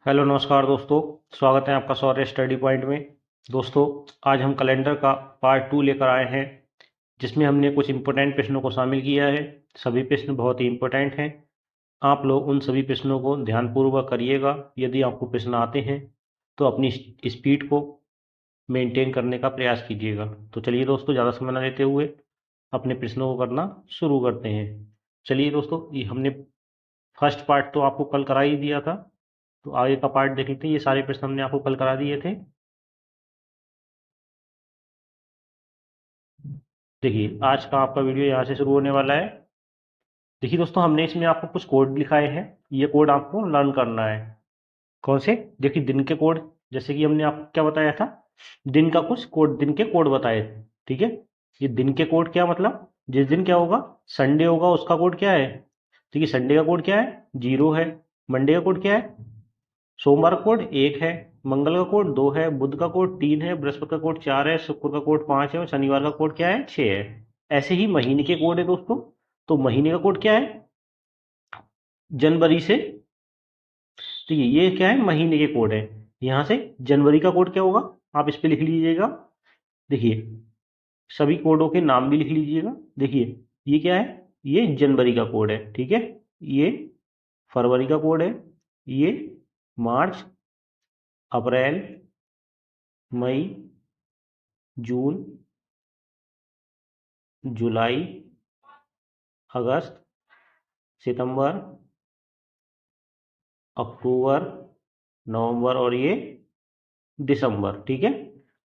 Hello नमस्कार दोस्तों। स्वागत है आपका सौर्य स्टडी पॉइंट में। दोस्तों, आज हम कैलेंडर का पार्ट 2 लेकर आए हैं, जिसमें हमने कुछ इम्पोर्टेंट प्रश्नों को शामिल किया है। सभी प्रश्न बहुत ही इम्पोर्टेंट हैं। आप लोग उन सभी प्रश्नों को ध्यानपूर्वक करिएगा। यदि आपको प्रश्न आते हैं तो अपनी स्पीड को मेंटेन करने का प्रयास कीजिएगा। तो चलिए दोस्तों, ज़्यादा समय न लेते हुए अपने प्रश्नों को करना शुरू करते हैं। चलिए दोस्तों, ये हमने फर्स्ट पार्ट तो आपको कल करा ही दिया था, तो आगे का पार्ट देख लेते हैं। ये सारे प्रश्न हमने आपको कल करा दिए थे। देखिए, आज का आपका वीडियो यहाँ से शुरू होने वाला है। देखिए दोस्तों, हमने इसमें आपको कुछ कोड लिखाए हैं। ये कोड आपको लर्न करना है। कौन से? देखिए, दिन के कोड। जैसे कि हमने आपको क्या बताया था, दिन का कुछ कोड, दिन के कोड बताए थे। ठीक है। ये दिन के कोड क्या मतलब, जिस दिन क्या होगा, संडे होगा, उसका कोड क्या है। ठीक है, संडे का कोड क्या है, 0 है। मंडे का कोड क्या है, सोमवार का कोड 1 है। मंगल का कोड 2 है। बुध का कोड 3 है। बृहस्पति का कोड 4 है। शुक्र का कोड 5 है। और शनिवार का कोड क्या है, 6 है। ऐसे ही महीने के कोड है दोस्तों। तो महीने का कोड क्या है, जनवरी से। ठीक है, ये क्या है, महीने के कोड है। यहाँ से जनवरी का कोड क्या होगा, आप इस पे लिख लीजिएगा। देखिए, सभी कोडों के नाम भी लिख लीजिएगा। देखिए, ये क्या है, ये जनवरी का कोड है। ठीक है, ये फरवरी का कोड है। ये मार्च, अप्रैल, मई, जून, जुलाई, अगस्त, सितंबर, अक्टूबर, नवंबर और ये दिसंबर। ठीक है,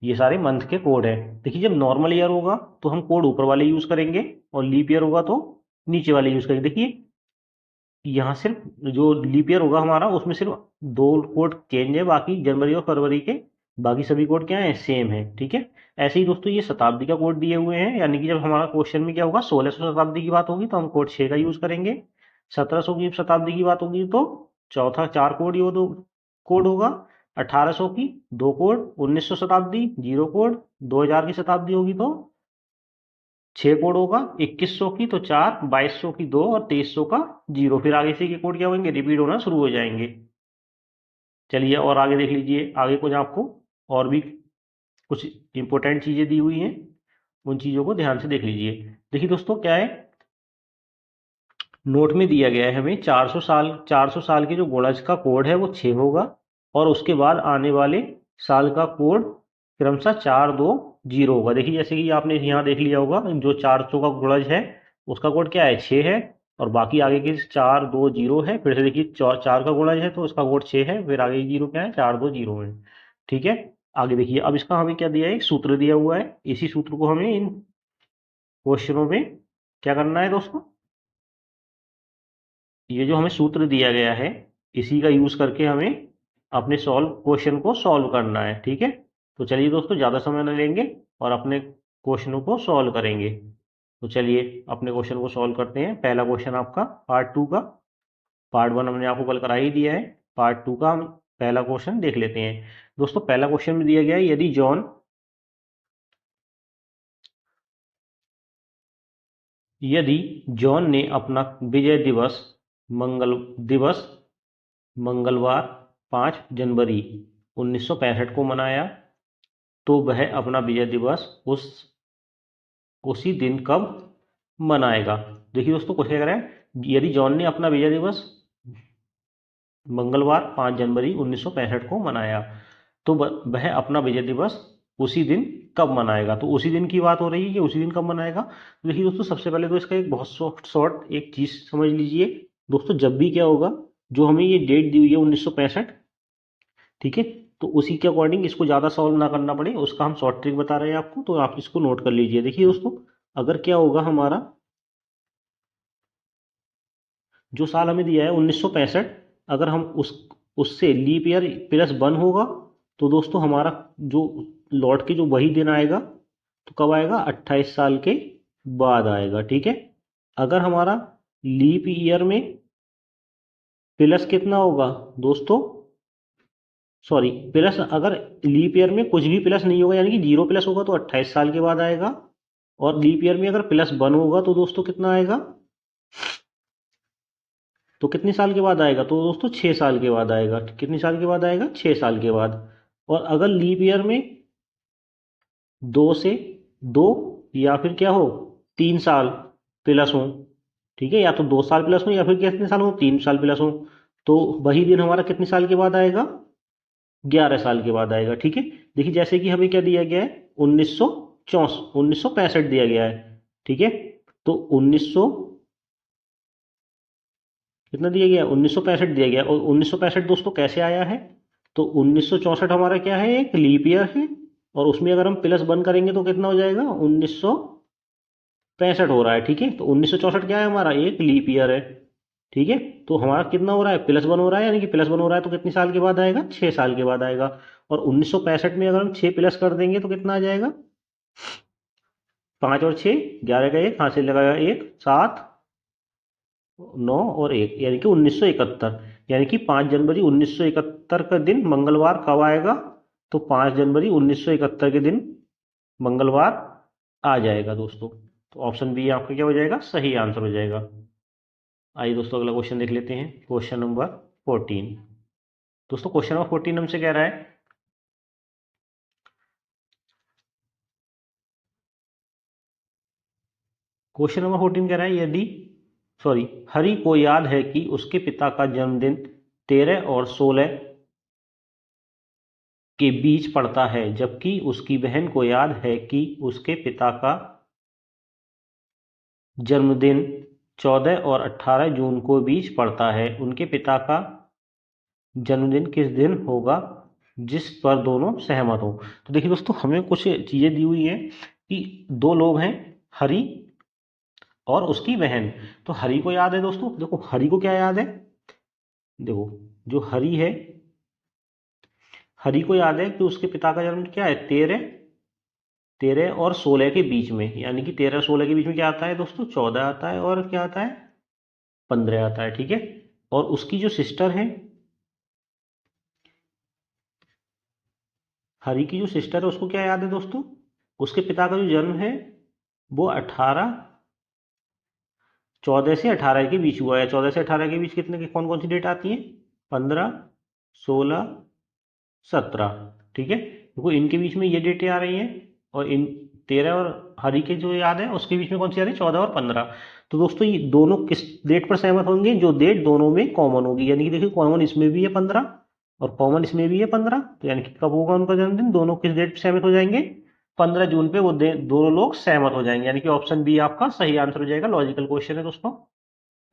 ये सारे मंथ के कोड हैं। देखिए, जब नॉर्मल ईयर होगा तो हम कोड ऊपर वाले यूज करेंगे, और लीप ईयर होगा तो नीचे वाले यूज करेंगे। देखिए, यहाँ सिर्फ जो लीप ईयर होगा हमारा, उसमें सिर्फ 2 कोड चेंज है, बाकी जनवरी और फरवरी के बाकी सभी कोड क्या है, सेम है। ठीक है। ऐसे ही दोस्तों, ये शताब्दी का कोड दिए हुए हैं, यानी कि जब हमारा क्वेश्चन में क्या होगा, 1600 शताब्दी की बात होगी तो हम कोड 6 का यूज करेंगे। 1700 की शताब्दी की बात होगी तो चौथा 4 कोड, ये दो कोड होगा। 1800 की 2 कोड, 1900 शताब्दी 0 कोड, 2000 की शताब्दी होगी तो 6 कोड होगा। 2100 की तो 4, 2200 की 2 और 2300 का 0। फिर आगे से ये कोड क्या होंगे, रिपीट होना शुरू हो जाएंगे। चलिए, और आगे देख लीजिए। आगे कुछ आपको और भी कुछ इंपॉर्टेंट चीजें दी हुई हैं, उन चीजों को ध्यान से देख लीजिए। देखिए दोस्तों, क्या है, नोट में दिया गया है हमें 400 साल के जो गुणज का कोड है वो 6 होगा, और उसके बाद आने वाले साल का कोड क्रमशः 420 होगा। देखिए, जैसे कि आपने यहाँ देख लिया होगा, जो 400 का गुणज है उसका कोड क्या है, 6 है। और बाकी आगे के 420 है। फिर से देखिए, 4 का गुणज है तो उसका कोड 6 है, फिर आगे जीरो क्या है, 420 है। ठीक है। आगे देखिए, अब इसका हमें क्या दिया है, एक सूत्र दिया हुआ है। इसी सूत्र को हमें इन क्वेश्चनों में क्या करना है दोस्तों, ये जो हमें सूत्र दिया गया है, इसी का यूज करके हमें अपने सॉल्व क्वेश्चन को सॉल्व करना है। ठीक है। तो चलिए दोस्तों, ज़्यादा समय न लेंगे और अपने क्वेश्चनों को सॉल्व करेंगे। तो चलिए अपने क्वेश्चन को सॉल्व करते हैं। पहला क्वेश्चन आपका पार्ट 2 का, पार्ट 1 हमने आपको कल करा ही दिया है। पार्ट 2 का हम पहला क्वेश्चन देख लेते हैं। दोस्तों, पहला क्वेश्चन में दिया गया है, यदि जॉन ने अपना विजय दिवस मंगल दिवस मंगलवार 5 जनवरी 1965 को मनाया, तो वह अपना विजय दिवस उसी दिन कब मनाएगा। देखिए दोस्तों, क्वेश्चन क्या कह रहा है, यदि जॉन ने अपना विजय दिवस मंगलवार 5 जनवरी 1965 को मनाया, तो वह अपना विजय दिवस उसी दिन कब मनाएगा। तो उसी दिन की बात हो रही है कि उसी दिन कब मनाएगा। तो देखिए दोस्तों, सबसे पहले तो इसका एक बहुत शॉर्ट एक चीज समझ लीजिए दोस्तों। जब भी क्या होगा, जो हमें ये डेट दी हुई है 1965, ठीक है, तो उसी के अकॉर्डिंग इसको ज़्यादा सॉल्व ना करना पड़े, उसका हम शॉर्ट ट्रिक बता रहे हैं आपको, तो आप इसको नोट कर लीजिए। देखिए दोस्तों, अगर क्या होगा हमारा, जो साल हमें दिया है 1965, अगर हम उससे लीप ईयर +1 होगा, तो दोस्तों हमारा जो लौट के जो वही दिन आएगा, तो कब आएगा, 28 साल के बाद आएगा। ठीक है। अगर हमारा लीप ईयर में प्लस कितना होगा दोस्तों, सॉरी, प्लस, अगर लीप ईयर में कुछ भी प्लस नहीं होगा, यानी कि 0 प्लस होगा, तो 28 साल के बाद आएगा। और लीप ईयर में अगर +1 होगा तो दोस्तों कितना आएगा, तो कितने साल के बाद आएगा? तो दोस्तों 6 साल के बाद आएगा। कितने साल के बाद आएगा? 6 साल के बाद। और अगर लीप ईयर में 2 से 2 या फिर क्या हो 3 साल प्लस हो, ठीक है, या तो 2 साल प्लस हो या फिर कितने साल हो 3 साल प्लस हो, तो वही दिन हमारा कितने साल के बाद आएगा? 11 साल के बाद आएगा। ठीक है, देखिए जैसे कि हमें क्या दिया गया है, 1965 दिया गया है। ठीक है, तो 1900 कितना दिया गया? 1965 दिया गया। और 1965 दोस्तों कैसे आया है? तो 1964 हमारा क्या है? एक लीप ईयर है, और उसमें अगर हम प्लस 1 करेंगे तो कितना हो जाएगा? 1965 हो रहा है। ठीक है, तो 1964 क्या है हमारा? एक लीप ईयर है। ठीक है, तो हमारा कितना हो रहा है? प्लस 1 हो रहा है, यानी कि प्लस 1 हो रहा है तो कितने साल के बाद आएगा? 6 साल के बाद आएगा। और 1965 में अगर हम 6 प्लस कर देंगे तो कितना आ जाएगा? 5 और 6 11 का 1 हाथ से लगाया 1 7 9 और 1 यानी कि 1971। यानी कि 5 जनवरी 1971 का दिन मंगलवार कब आएगा? तो 5 जनवरी 1971 के दिन मंगलवार आ जाएगा दोस्तों। तो ऑप्शन बी आपका क्या हो जाएगा? सही आंसर हो जाएगा। आइए दोस्तों अगला क्वेश्चन देख लेते हैं। Question number 14। दोस्तों क्वेश्चन नंबर 14 हमसे कह रहा है, क्वेश्चन नंबर 14 कह रहा है, यदि हरि को याद है कि उसके पिता का जन्मदिन 13 और 16 के बीच पड़ता है, जबकि उसकी बहन को याद है कि उसके पिता का जन्मदिन 14 और 18 जून को बीच पड़ता है, उनके पिता का जन्मदिन किस दिन होगा जिस पर दोनों सहमत हो? तो देखिए दोस्तों, हमें कुछ चीजें दी हुई हैं कि दो लोग हैं, हरि और उसकी बहन। तो हरि को याद है दोस्तों, देखो हरि को क्या याद है? देखो जो हरि है, हरि को याद है कि उसके पिता का जन्म क्या है? 13 और 16 के बीच में, यानी कि 13 और 16 के बीच में क्या आता है दोस्तों? 14 आता है, और क्या आता है? 15 आता है। ठीक है, और उसकी जो सिस्टर है, हरि की जो सिस्टर है, उसको क्या याद है दोस्तों? उसके पिता का जो जन्म है वो 14 से 18 के बीच हुआ है। 14 से 18 के बीच कितने की कौन कौन सी डेट आती है? 15, 16, 17। ठीक है, देखो इनके बीच में ये डेटें आ रही हैं, और इन 13 और हरि के जो याद है उसके बीच में कौन सी आ रही है? 14 और 15। तो दोस्तों ये दोनों किस डेट पर सहमत होंगे? जो डेट दोनों में कॉमन होगी, यानी कि देखिए कॉमन इसमें भी है 15 और कॉमन इसमें भी है 15, तो यानी कि कब होगा उनका जन्मदिन? दोनों किस डेट पर सहमत हो जाएंगे? 15 जून पे वो दोनों लोग सहमत हो जाएंगे, यानी कि ऑप्शन बी आपका सही आंसर हो जाएगा। लॉजिकल क्वेश्चन है दोस्तों।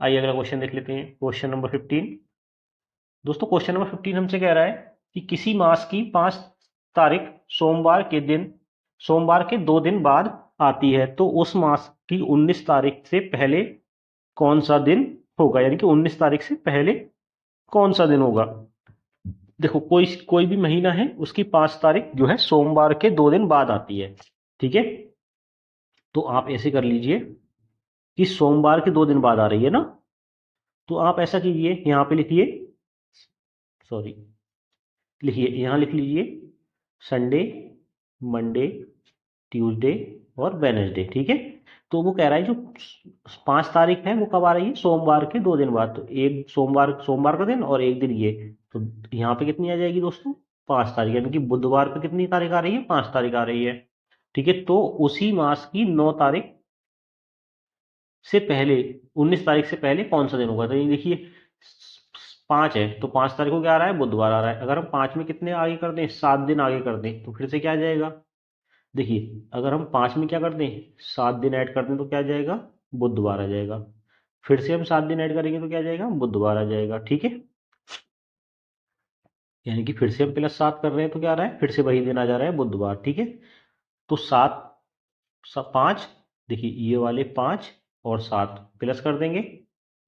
आइए अगला क्वेश्चन देख लेते हैं। Question number 15। दोस्तों क्वेश्चन नंबर 15 हमसे कह रहा है कि किसी मास की 5 तारीख सोमवार के 2 दिन बाद आती है, तो उस मास की 19 तारीख से पहले कौन सा दिन होगा? यानी कि 19 तारीख से पहले कौन सा दिन होगा? देखो कोई कोई भी महीना है, उसकी 5 तारीख जो है सोमवार के 2 दिन बाद आती है। ठीक है, तो आप ऐसे कर लीजिए कि सोमवार के 2 दिन बाद आ रही है ना, तो आप ऐसा कीजिए, यहाँ पे लिखिए, सॉरी, लिखिए यहाँ लिख लीजिए संडे, मंडे, ट्यूसडे और वेडनेसडे। ठीक है, तो वो कह रहा है जो 5 तारीख है वो कब आ रही है? सोमवार के 2 दिन बाद। तो एक सोमवार का दिन और एक दिन ये, तो यहाँ पे कितनी आ जाएगी दोस्तों? 5 तारीख, यानी कि बुधवार पे कितनी तारीख आ रही है? 5 तारीख आ रही है। ठीक है, तो उसी मास की 9 तारीख से पहले, 19 तारीख से पहले कौन सा दिन होगा? तो ये देखिए 5 है, तो 5 तारीख को क्या आ रहा है? बुधवार आ रहा है। अगर हम 5 में कितने आगे कर दें? 7 दिन आगे कर दें, तो फिर से क्या आ जाएगा? देखिए अगर हम 5 में क्या कर दें? 7 दिन ऐड कर दें तो क्या आ जाएगा? बुधवार आ जाएगा। फिर से हम 7 दिन ऐड करेंगे तो क्या आ जाएगा? बुधवार आ जाएगा। ठीक है, यानी कि फिर से हम +7 कर रहे हैं तो क्या आ रहा है? फिर से वही दिन आ जा रहा है, बुधवार। ठीक है, तो 5, देखिए ये वाले 5 और 7 प्लस कर देंगे,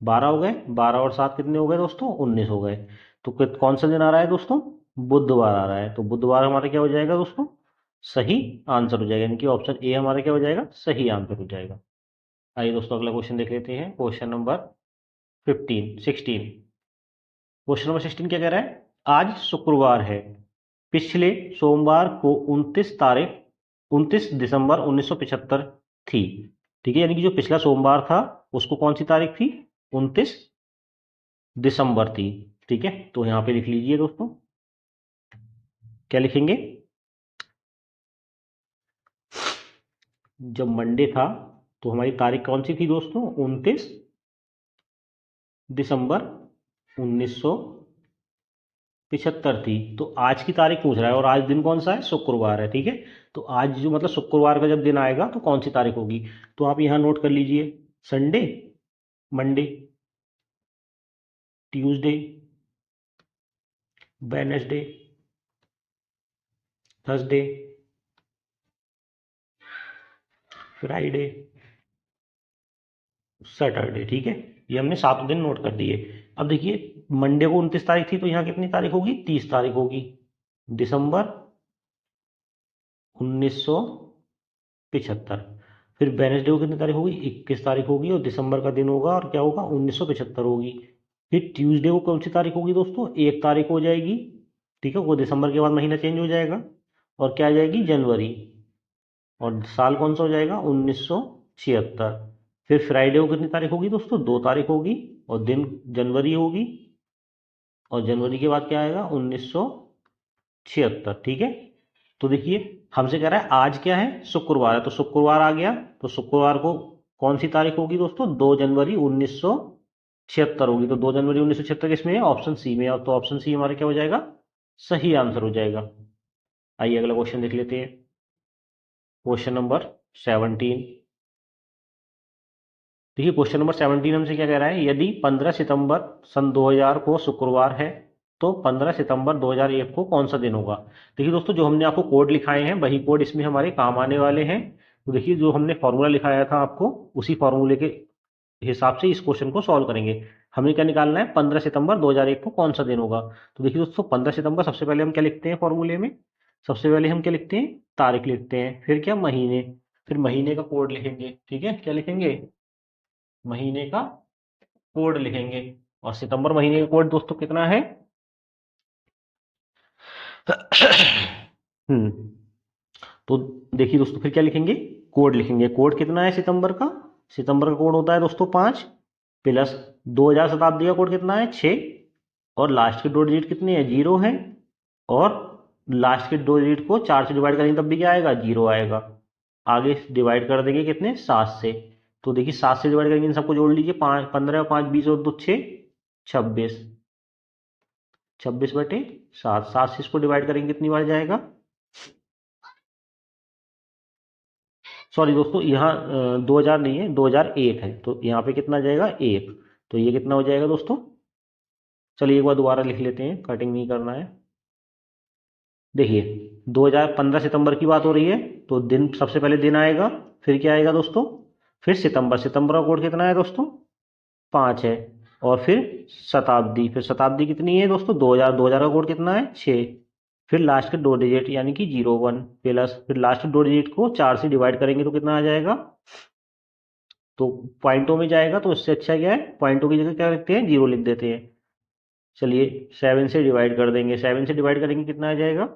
12 हो गए। 12 और 7 कितने हो गए दोस्तों? 19 हो गए। तो कौन सा दिन आ रहा है दोस्तों? बुधवार आ रहा है। तो बुधवार हमारा क्या हो जाएगा दोस्तों? सही आंसर हो जाएगा, यानी कि ऑप्शन ए हमारा क्या हो जाएगा? सही आंसर हो जाएगा। आइए दोस्तों अगला क्वेश्चन देख लेते हैं। Question number 16। क्वेश्चन नंबर 16 क्या कह रहा है? आज शुक्रवार है, पिछले सोमवार को 29 दिसंबर 1975 थी। ठीक है, यानी कि जो पिछला सोमवार था उसको कौन सी तारीख थी? 29 दिसंबर थी। ठीक है, तो यहाँ पे लिख लीजिए दोस्तों, क्या लिखेंगे, जब मंडे था तो हमारी तारीख कौन सी थी दोस्तों, 29 दिसंबर 1975 थी। तो आज की तारीख पूछ रहा है, और आज दिन कौन सा है, शुक्रवार है। ठीक है, तो आज जो मतलब शुक्रवार का जब दिन आएगा तो कौन सी तारीख होगी, तो आप यहाँ नोट कर लीजिए, Sunday, Monday, Tuesday, Wednesday, Thursday, Friday, Saturday. ठीक है, ये हमने 7 दिन नोट कर दिए। अब देखिए, मंडे को 29 तारीख थी, तो यहाँ कितनी तारीख होगी, 30 तारीख होगी, दिसंबर 1975। फिर वेडनेसडे को कितनी तारीख होगी, 21 तारीख होगी, और दिसंबर का दिन होगा और क्या होगा, 1975 होगी। फिर ट्यूसडे को कौन सी तारीख होगी दोस्तों, 1 तारीख हो जाएगी। ठीक है, वो दिसंबर के बाद महीना चेंज हो जाएगा, और क्या आ जाएगी, जनवरी, और साल कौन सा हो जाएगा, 1976। फिर फ्राइडे को कितनी तारीख होगी दोस्तों, 2 तारीख होगी, और दिन जनवरी होगी, और जनवरी के बाद क्या आएगा, 1976। ठीक है, तो देखिए, हमसे कह रहा है आज क्या है, शुक्रवार है, तो शुक्रवार आ गया, तो शुक्रवार को कौन सी तारीख होगी दोस्तों, 2 जनवरी 1976 होगी। तो 2 जनवरी 1976 किसमें है, ऑप्शन सी में है, तो ऑप्शन सी हमारा क्या हो जाएगा, सही आंसर हो जाएगा। आइए अगला क्वेश्चन देख लेते हैं, क्वेश्चन नंबर 17। देखिए, क्वेश्चन नंबर 17 हमसे क्या कह रहा है, यदि 15 सितंबर सन 2000 को शुक्रवार है, तो 15 सितंबर 2001 को कौन सा दिन होगा। देखिए दोस्तों, जो हमने आपको कोड लिखाए हैं वही कोड इसमें हमारे काम आने वाले हैं। तो देखिए, जो हमने फॉर्मूला लिखाया था आपको, उसी फॉर्मूले के हिसाब से इस क्वेश्चन को सॉल्व करेंगे। हमें क्या निकालना है, 15 सितंबर 2001 को कौन सा दिन होगा। तो देखिए दोस्तों, 15 सितंबर सबसे पहले हम क्या लिखते हैं फॉर्मूले में, सबसे पहले हम क्या लिखते हैं, तारीख लिखते हैं, फिर क्या, महीने, फिर महीने का कोड लिखेंगे। ठीक है, क्या लिखेंगे, महीने का कोड लिखेंगे। और सितंबर महीने का कोड दोस्तों कितना है, हम्म, तो देखिए दोस्तों, फिर क्या लिखेंगे, कोड लिखेंगे। कोड कितना है सितंबर का, सितंबर का कोड होता है दोस्तों 5, प्लस 2000 शताब्दी का कोड कितना है, 6, और लास्ट के 2 डिजिट कितने हैं, 0 है, और लास्ट के 2 डिजिट को 4 से डिवाइड करेंगे तब भी क्या आएगा, 0 आएगा। आगे डिवाइड कर देंगे कितने, 7 से। तो देखिए, 7 से डिवाइड करेंगे, इन सबको जोड़ लीजिए, 5 15 और 5 20 और 2 6, 26, 26/7, 7 से इसको डिवाइड करेंगे कितनी बार जाएगा, सॉरी दोस्तों, यहाँ 2000 नहीं है, 2001 है, तो यहाँ पे कितना जाएगा, 1। तो ये कितना हो जाएगा दोस्तों, चलिए एक बार दोबारा लिख लेते हैं, कटिंग नहीं करना है। देखिए, 2015 सितंबर की बात हो रही है, तो दिन सबसे पहले दिन आएगा, फिर क्या आएगा दोस्तों, फिर सितंबर, सितंबर का कोड कितना है दोस्तों, 5 है, और फिर शताब्दी, फिर शताब्दी कितनी है दोस्तों, 2000, 2000 का कोड कितना है, 6, फिर लास्ट के 2 डिजिट यानी कि 01, प्लस फिर लास्ट के 2 डिजिट को 4 से डिवाइड करेंगे तो कितना आ जाएगा, तो पॉइंटों में जाएगा, तो इससे अच्छा क्या है, पॉइंटों की जगह क्या लिखते हैं, 0 लिख देते हैं। चलिए, 7 से डिवाइड कर देंगे, 7 से डिवाइड करेंगे कितना आ जाएगा,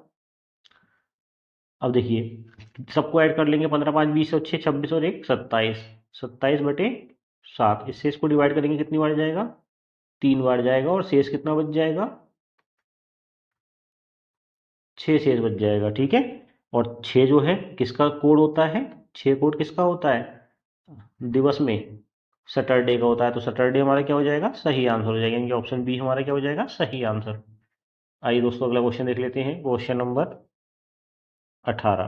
अब देखिए सबको ऐड कर लेंगे, 15 5 20 और 6 26 और 1 27, 27/7, इससे इसको डिवाइड करेंगे कितनी बार जाएगा, 3 बार जाएगा, और शेष कितना बच जाएगा, 6 शेष बच जाएगा। ठीक है, और 6 जो है किसका कोड होता है, 6 कोड किसका होता है, दिवस में सैटरडे का होता है, तो सैटरडे हमारा क्या हो जाएगा, सही आंसर हो जाएगा, यानी कि ऑप्शन बी हमारा क्या हो जाएगा, सही आंसर। आइए दोस्तों, अगला क्वेश्चन देख लेते हैं, क्वेश्चन नंबर 18।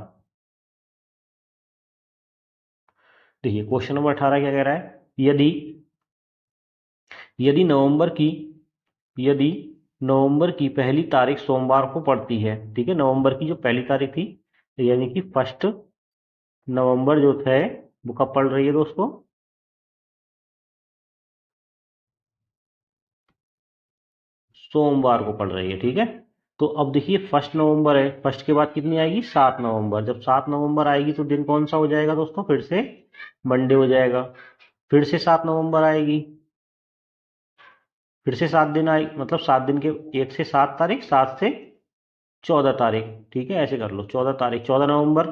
देखिए, क्वेश्चन नंबर 18 क्या कह रहा है, यदि यदि नवंबर की यदि नवंबर की पहली तारीख सोमवार को पड़ती है, ठीक है, नवंबर की जो पहली तारीख थी, यानी कि 1 नवंबर जो है, वो कब पड़ रही है दोस्तों, सोमवार को पड़ रही है। ठीक है, तो अब देखिए, 1 नवंबर है, फर्स्ट के बाद कितनी आएगी, 7 नवंबर, जब 7 नवंबर आएगी तो दिन कौन सा हो जाएगा दोस्तों, फिर से मंडे हो जाएगा, फिर से 7 नवंबर आएगी, फिर से 7 दिन आए, मतलब 7 दिन के, 1 से 7 तारीख, 7 से 14 तारीख। ठीक है, ऐसे कर लो, 14 तारीख, 14 नवंबर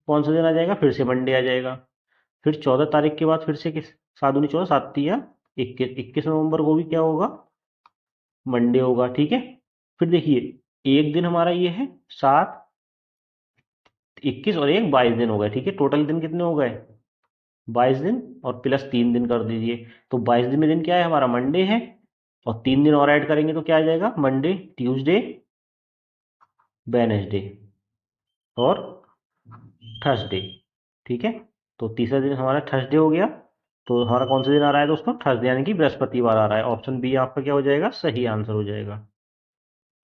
कौन सा दिन आ जाएगा, फिर से मंडे आ जाएगा, फिर 14 तारीख के बाद फिर से किस, 7 दूनी 14, 7 तिया 21, 21 नवंबर को भी क्या होगा, मंडे होगा, ठीक है। फिर देखिए एक दिन हमारा ये है 7, 21 और एक 22 दिन हो गए, ठीक है। टोटल दिन कितने हो गए? 22 दिन और प्लस 3 दिन कर दीजिए। तो 22 दिन में दिन क्या है हमारा? मंडे है। और 3 दिन और ऐड करेंगे तो क्या आ जाएगा? मंडे, ट्यूसडे, वेडनेसडे और थर्सडे, ठीक है। तो तीसरा दिन हमारा थर्सडे हो गया। तो हमारा कौन सा दिन आ रहा है दोस्तों? थर्सडे, यानी कि बृहस्पतिवार आ रहा है। ऑप्शन बी आपका क्या हो जाएगा? सही आंसर हो जाएगा।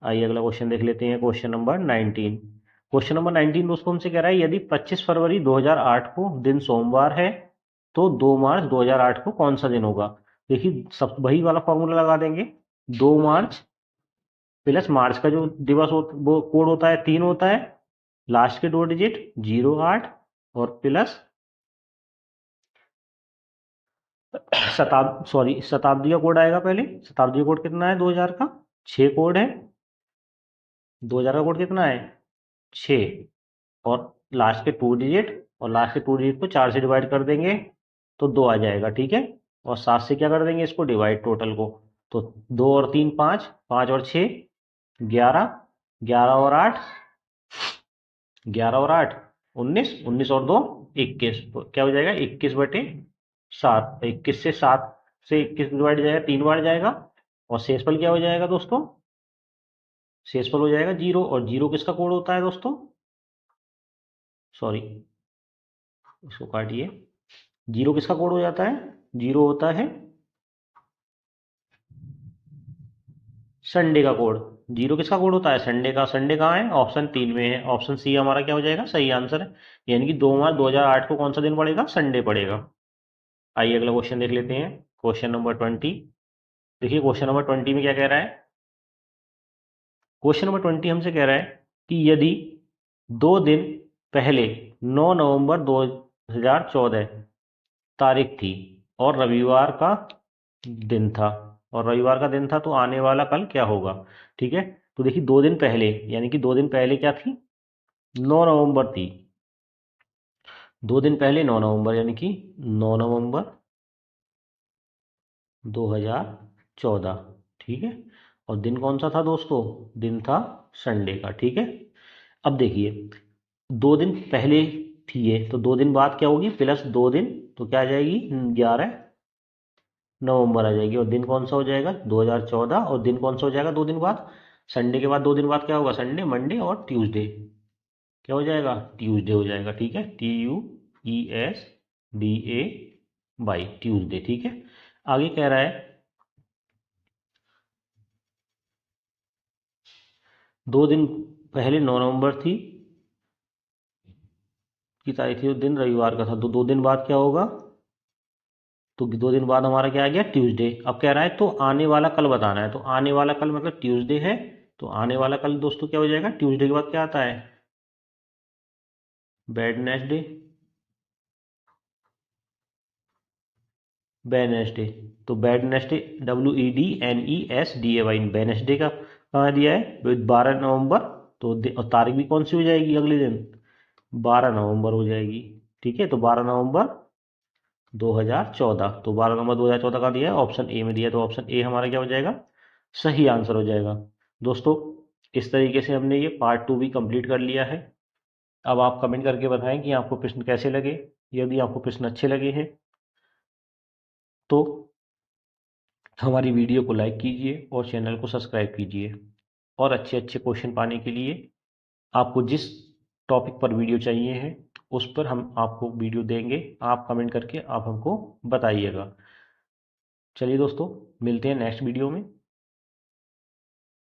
आइए अगला क्वेश्चन देख लेते हैं, क्वेश्चन नंबर 19। क्वेश्चन नंबर 19 दोस्तों हमसे कह रहा है यदि 25 फरवरी 2008 को दिन सोमवार है तो 2 मार्च 2008 को कौन सा दिन होगा? देखिए सब वही वाला फॉर्मूला लगा देंगे। 2 मार्च प्लस मार्च का जो दिवस वो कोड होता है 3 होता है, लास्ट के 2 डिजिट 08 और प्लस शताब्दी का कोड आएगा पहले। शताब्दी का कोड कितना है? 2000 का 6 कोड है। 2000 का कोड कितना है? 6 और लास्ट के 2 डिजिट, और लास्ट के 2 डिजिट को 4 से डिवाइड कर देंगे तो 2 आ जाएगा, ठीक है। और 7 से क्या कर देंगे इसको? डिवाइड टोटल को। तो 2 और 3 5, 5 और 6 11, 11 और 8, 11 और 8 19, 19 और 2 21। तो क्या हो जाएगा? 21/7। 21 से 7 से 21 डिवाइड जाएगा, 3 बार जाएगा। और शेषफल क्या हो जाएगा दोस्तों? शेषफल हो जाएगा 0। और 0 किसका कोड होता है दोस्तों? सॉरी, इसको काटिए। 0 किसका कोड हो जाता है? 0 होता है संडे का कोड। 0 किसका कोड होता है? संडे का। संडे कहाँ है? ऑप्शन 3 में है। ऑप्शन सी हमारा क्या हो जाएगा? सही आंसर है। यानी कि 2 मार्च 2008 को कौन सा दिन पड़ेगा? संडे पड़ेगा। आइए अगला क्वेश्चन देख लेते हैं, क्वेश्चन नंबर 20। देखिए क्वेश्चन नंबर 20 में क्या कह रहा है? क्वेश्चन नंबर 20 हमसे कह रहा है कि यदि 2 दिन पहले 9 नवंबर 2014 तारीख थी और रविवार का दिन था, और रविवार का दिन था तो आने वाला कल क्या होगा? ठीक है। तो देखिए 2 दिन पहले, यानी कि 2 दिन पहले क्या थी? 9 नवंबर थी। 2 दिन पहले 9 नवंबर, यानी कि 9 नवंबर 2014, ठीक है। और दिन कौन सा था दोस्तों? दिन था संडे का, ठीक है। अब देखिए 2 दिन पहले थी ये, तो 2 दिन बाद क्या होगी? प्लस 2 दिन, तो क्या आ जाएगी? 11 नवंबर आ जाएगी। और दिन कौन सा हो जाएगा? 2014। और दिन कौन सा हो जाएगा 2 दिन बाद? संडे के बाद 2 दिन बाद क्या होगा? संडे, मंडे और ट्यूसडे। क्या हो जाएगा? ट्यूसडे हो जाएगा, ठीक है। TUESDA, ट्यूसडे, ठीक है। आगे कह रहा है 2 दिन पहले 9 नवंबर थी की तारीख थी, उस दिन रविवार का था, तो 2 दिन बाद क्या होगा? तो 2 दिन बाद हमारा क्या आ गया? ट्यूसडे। अब कह रहा है तो आने वाला कल बताना है। तो आने वाला कल मतलब ट्यूसडे है, तो आने वाला कल दोस्तों क्या हो जाएगा? ट्यूसडे के बाद क्या आता है? Wednesday, Wednesday. तो वेडनेसडे, WEDNESDAY, वेडनेसडे का कहाँ दिया है? 12 नवंबर। तो और तारीख भी कौन सी हो जाएगी अगले दिन? 12 नवंबर हो जाएगी, ठीक है। तो 12 नवंबर 2014। तो 12 नवंबर 2014 का दिया है, ऑप्शन ए में दिया है, तो ऑप्शन ए हमारा क्या हो जाएगा? सही आंसर हो जाएगा। दोस्तों इस तरीके से हमने ये पार्ट 2 भी कंप्लीट कर लिया है। अब आप कमेंट करके बताएं कि आपको प्रश्न कैसे लगे। यदि आपको प्रश्न अच्छे लगे हैं तो हमारी वीडियो को लाइक कीजिए और चैनल को सब्सक्राइब कीजिए। और अच्छे अच्छे क्वेश्चन पाने के लिए आपको जिस टॉपिक पर वीडियो चाहिए है उस पर हम आपको वीडियो देंगे। आप कमेंट करके आप हमको बताइएगा। चलिए दोस्तों, मिलते हैं नेक्स्ट वीडियो में।